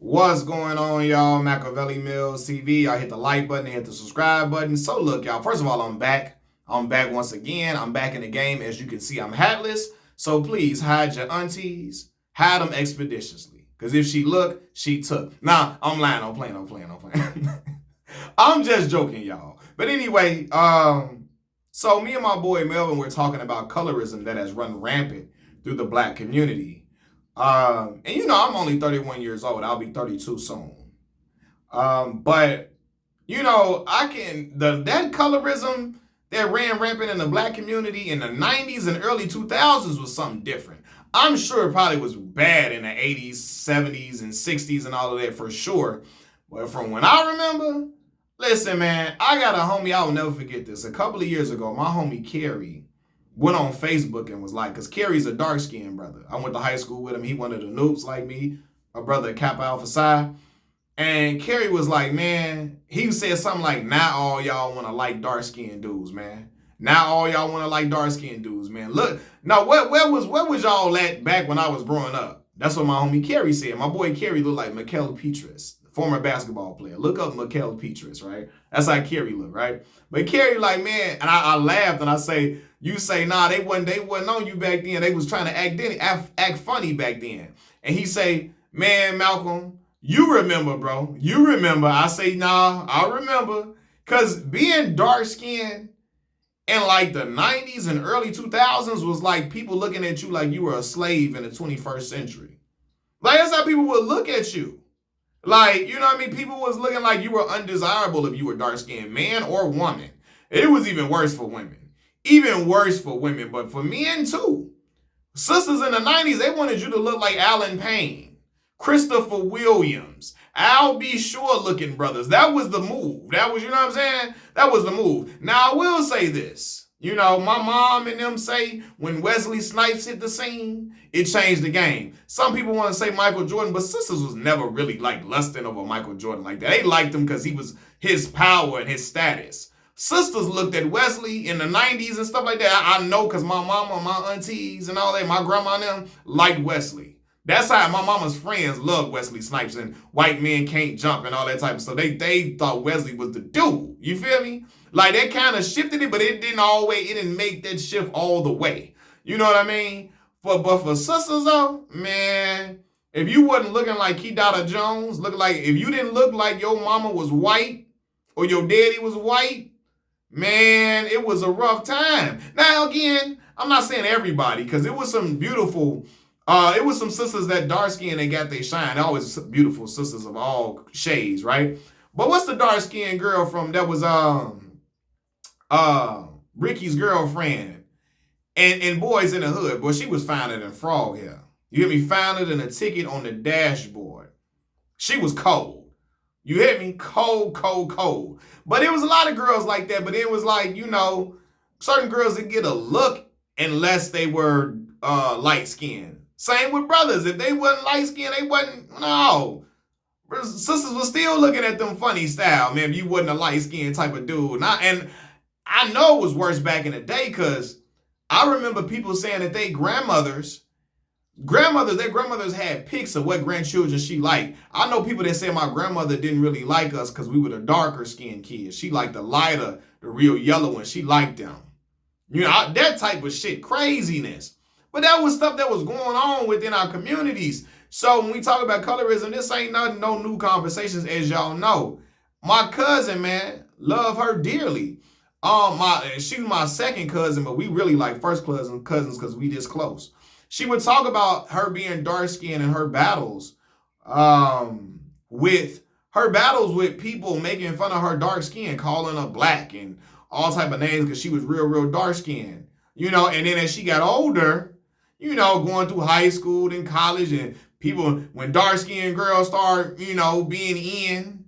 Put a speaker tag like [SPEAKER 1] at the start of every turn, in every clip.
[SPEAKER 1] What's going on, y'all? Machiavelli Mills TV. Y'all hit the like button and hit the subscribe button. So look, y'all, first of all, I'm back. I'm back once again. I'm back in the game. As you can see, I'm hatless. So please hide your aunties. Hide them expeditiously. Because if she look, she took. Nah, I'm lying. I'm playing. I'm just joking, y'all. But anyway, so me and my boy Melvin were talking about colorism that has run rampant through the black community. And I'm only 31 years old. I'll be 32 soon. But that colorism that ran rampant in the black community in the 90s and early 2000s was something different. I'm sure it probably was bad in the 80s, 70s, and 60s and all of that for sure. But from when I remember, listen, man, I got a homie, I'll never forget this. A couple of years ago, my homie Kerry went on Facebook and was like, because Kerry's a dark-skinned brother. I went to high school with him. He one of the noobs like me, a brother at Kappa Alpha Psi. And Kerry was like, man, he said something like, now all y'all want to like dark-skinned dudes, man. Now all y'all want to like dark-skinned dudes, man. Look, now where was y'all at back when I was growing up? That's what my homie Kerry said. My boy Kerry looked like Mikel Petras, former basketball player. Look up Mikel Petras, right? That's how Kerry looked, right? But Kerry like, man, and I laughed and I say, you say, nah, they wasn't on you back then. They was trying to act funny back then. And he say, man, Malcolm, you remember, bro. You remember. I say, nah, I remember. Because being dark-skinned in like the 90s and early 2000s was like people looking at you like you were a slave in the 21st century. Like, that's how people would look at you. Like, you know what I mean? People was looking like you were undesirable if you were dark-skinned, man or woman. It was even worse for women. Even worse for women, but for men too. Sisters in the 90s, they wanted you to look like Alan Payne, Christopher Williams, Al B. Sure looking brothers. That was the move. That was, you know what I'm saying? That was the move. Now, I will say this. You know, my mom and them say when Wesley Snipes hit the scene, it changed the game. Some people want to say Michael Jordan, but sisters was never really like lusting over Michael Jordan like that. They liked him because he was his power and his status. Sisters looked at Wesley in the 90s and stuff like that. I know because my mama, my aunties and all that, my grandma and them liked Wesley. That's how my mama's friends loved Wesley Snipes and White Men Can't Jump and all that type of stuff. They thought Wesley was the dude. You feel me? Like that kind of shifted it, but it didn't make that shift all the way. You know what I mean? But for sisters though, man, if you wasn't looking like Kidada Jones, if you didn't look like your mama was white or your daddy was white, man, it was a rough time. Now, again, I'm not saying everybody, because it was some beautiful, it was some sisters that dark skin, they got their shine. Always beautiful sisters of all shades, right? But what's the dark skinned girl from that was Ricky's girlfriend and Boys in the Hood? Boy, she was founded in Frog Hair. You hear me? Founded in a ticket on the dashboard. She was cold. You hit me? Cold, cold, cold. But it was a lot of girls like that. But it was like, certain girls that get a look unless they were light-skinned. Same with brothers. If they wasn't light-skinned, they wasn't, no. Sisters was still looking at them funny style, man, if you wasn't a light-skinned type of dude. And I know it was worse back in the day because I remember people saying that their grandmothers had pics of what grandchildren she liked. I know people that say my grandmother didn't really like us because we were the darker skinned kids. She liked the lighter, the real yellow ones. She liked them. That type of shit, craziness. But that was stuff that was going on within our communities. So when we talk about colorism, this ain't no new conversations, as y'all know. My cousin, man, love her dearly. She was my second cousin, but we really like first cousins because we this close. She would talk about her being dark-skinned and her battles with people making fun of her dark skin, calling her black and all type of names because she was real dark-skinned. And then as she got older, going through high school and college and people, when dark-skinned girls start, being in,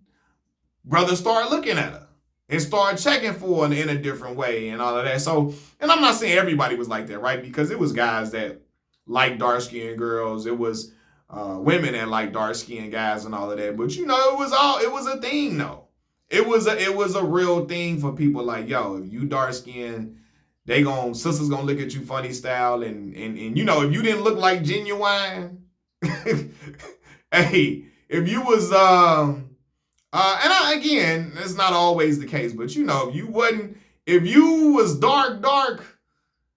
[SPEAKER 1] brothers start looking at her and start checking for her in a different way and all of that. So, and I'm not saying everybody was like that, right? Because it was guys that like dark-skinned girls. It was women that like dark-skinned guys and all of that. But it was a thing though. It was a real thing for people like, yo, if you dark-skinned, sisters gonna look at you funny style and if you didn't look like Genuine, hey, if you was again, it's not always the case, but you know, if you was dark,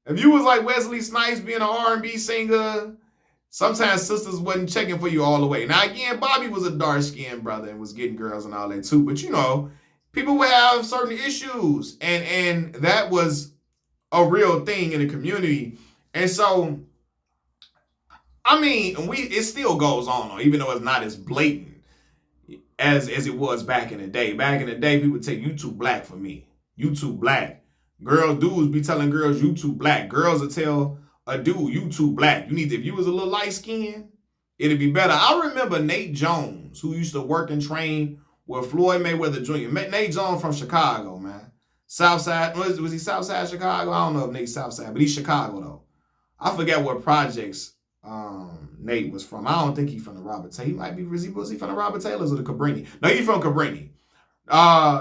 [SPEAKER 1] if you was like Wesley Snipes being an R&B singer, sometimes sisters wasn't checking for you all the way. Now again, Bobby was a dark-skinned brother and was getting girls and all that too, but you know, people would have certain issues, and that was a real thing in the community. And so, I mean, it still goes on, though, even though it's not as blatant as it was back in the day. Back in the day, people would take you too black for me. You too black. Dudes be telling girls you too black. Girls will tell a dude you too black. If you was a little light skinned, it'd be better. I remember Nate Jones, who used to work and train with Floyd Mayweather Jr. Nate Jones from Chicago, man. Southside, was he Southside Chicago? I don't know if Nate's Southside, but he's Chicago though. I forget what projects Nate was from. I don't think he's from the Robert Taylor. He might be. Was he from the Robert Taylors or the Cabrini? No, he's from Cabrini.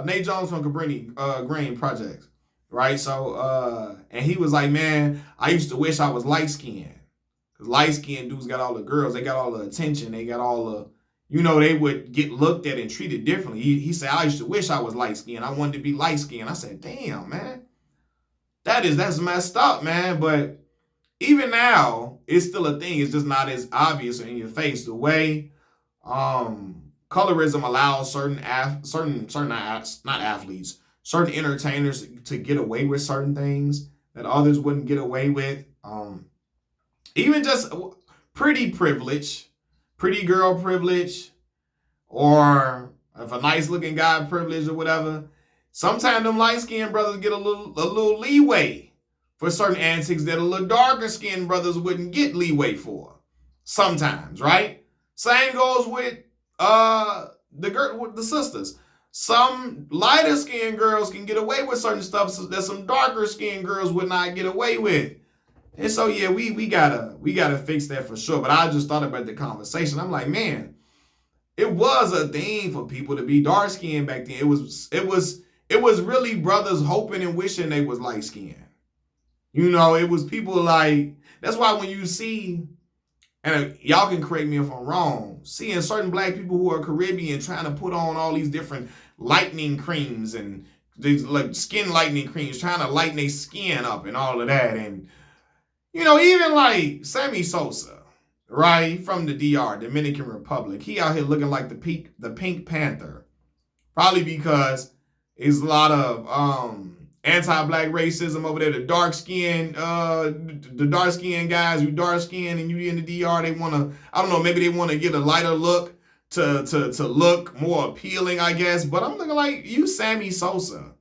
[SPEAKER 1] Nate Jones from Cabrini Green Projects, right? So, and he was like, man, I used to wish I was light skinned, because light skinned dudes got all the girls, they got all the attention, they got all the, you know, they would get looked at and treated differently. He said, I used to wish I was light skinned. I wanted to be light skinned. I said, damn, man, that's messed up, man. But even now, it's still a thing. It's just not as obvious in your face. The way colorism allows certain entertainers to get away with certain things that others wouldn't get away with. Even just pretty privilege, pretty girl privilege, or if a nice looking guy privilege or whatever. Sometimes them light skinned brothers get a little leeway for certain antics that a little darker skinned brothers wouldn't get leeway for. Sometimes, right? Same goes with the sisters. Some lighter skinned girls can get away with certain stuff that some darker skinned girls would not get away with. And so yeah, we gotta fix that for sure. But I just thought about the conversation. I'm like, man, it was a thing for people to be dark skinned back then. It was really brothers hoping and wishing they was light skinned. You know, it was people like, that's why when you see, and y'all can correct me if I'm wrong, seeing certain black people who are Caribbean trying to put on all these different lightening creams and these like skin lightening creams, trying to lighten their skin up and all of that. And, you know, even like Sammy Sosa, right, from the DR, Dominican Republic, he out here looking like the Pink Panther. Probably because it's a lot of anti-black racism over there. The dark skinned guys who dark skinned and you in the DR, they wanna, I don't know, maybe they wanna get a lighter look to look more appealing, I guess. But I'm looking like, you Sammy Sosa.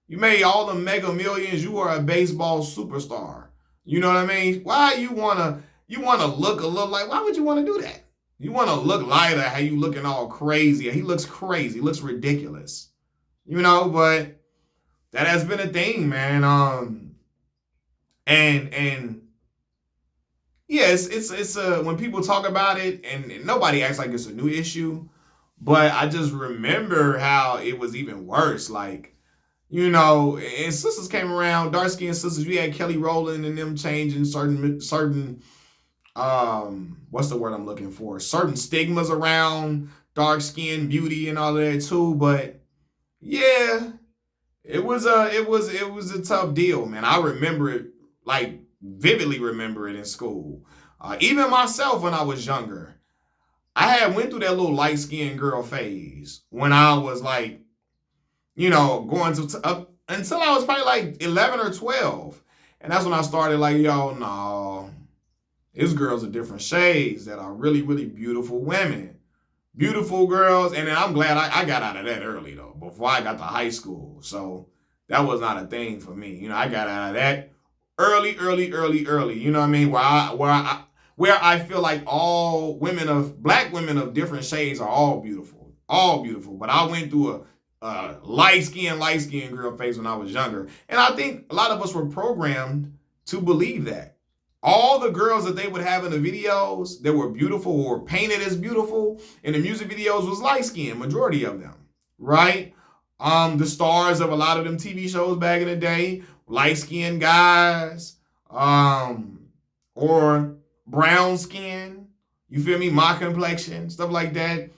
[SPEAKER 1] You made all the mega millions, you are a baseball superstar. You know what I mean? Why you wanna look a little like, why would you wanna do that? You wanna look lighter, how you looking all crazy. He looks crazy, looks ridiculous. You know, but that has been a thing, man. And yeah, it's when people talk about it, and nobody acts like it's a new issue, but I just remember how it was even worse. Like, you know, and sisters came around, dark skinned sisters. We had Kelly Rowland and them changing certain what's the word I'm looking for? Certain stigmas around dark skin beauty and all of that too. But yeah. It was a tough deal, man. I remember it, like vividly remember it in school. Even myself when I was younger, I had went through that little light skinned girl phase when I was like, you know, going to up until I was probably like 11 or 12, and that's when I started like, yo, no, these girls are different shades that are really, really beautiful women. Beautiful girls, and then I'm glad I got out of that early though, before I got to high school. So that was not a thing for me. You know, I got out of that early. You know what I mean? Where I feel like all black women of different shades are all beautiful, But I went through a light skinned girl phase when I was younger, and I think a lot of us were programmed to believe that. All the girls that they would have in the videos that were beautiful or painted as beautiful in the music videos was light-skinned, majority of them, right? The stars of a lot of them TV shows back in the day, light-skinned guys, or brown skin, you feel me, my complexion, stuff like that.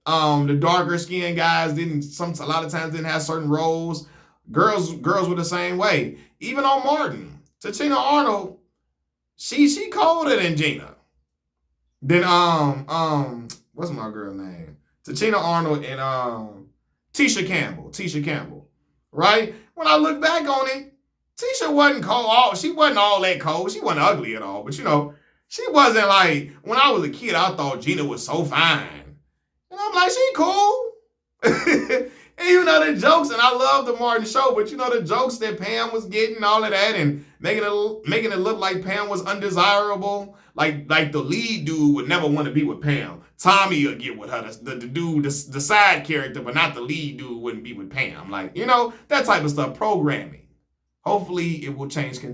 [SPEAKER 1] The darker skinned guys a lot of times didn't have certain roles. Girls were the same way. Even on Martin, Tachina Arnold, she colder than Gina. Then what's my girl name? Tachina Arnold and Tisha Campbell. Tisha Campbell. Right? When I look back on it, Tisha wasn't cold. She wasn't all that cold. She wasn't ugly at all. But she wasn't like, when I was a kid, I thought Gina was so fine. And I'm like, she cool. And the jokes, and I love the Martin show, but the jokes that Pam was getting, all of that, and making it look like Pam was undesirable. Like the lead dude would never want to be with Pam. Tommy would get with her. The dude, the side character, but not the lead dude, wouldn't be with Pam. Like, that type of stuff. Programming. Hopefully it will change.